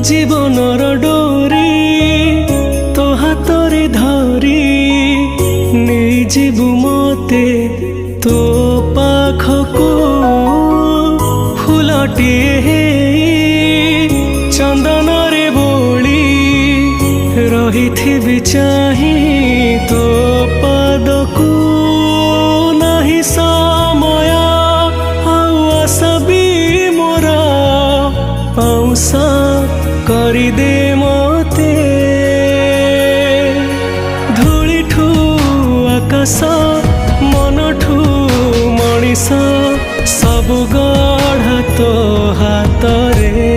जीवनर डोरी तो हाथरे धरी नहीं जीवु मते तो पाखको फूलटिए चंदन रे बोली रही थी चाही तो पादको नहीं समय आशा भी मोर आउसा करिदे मते धूलिठू आकाश मनठू मनीष सब गढ़ा तो हाथ रे।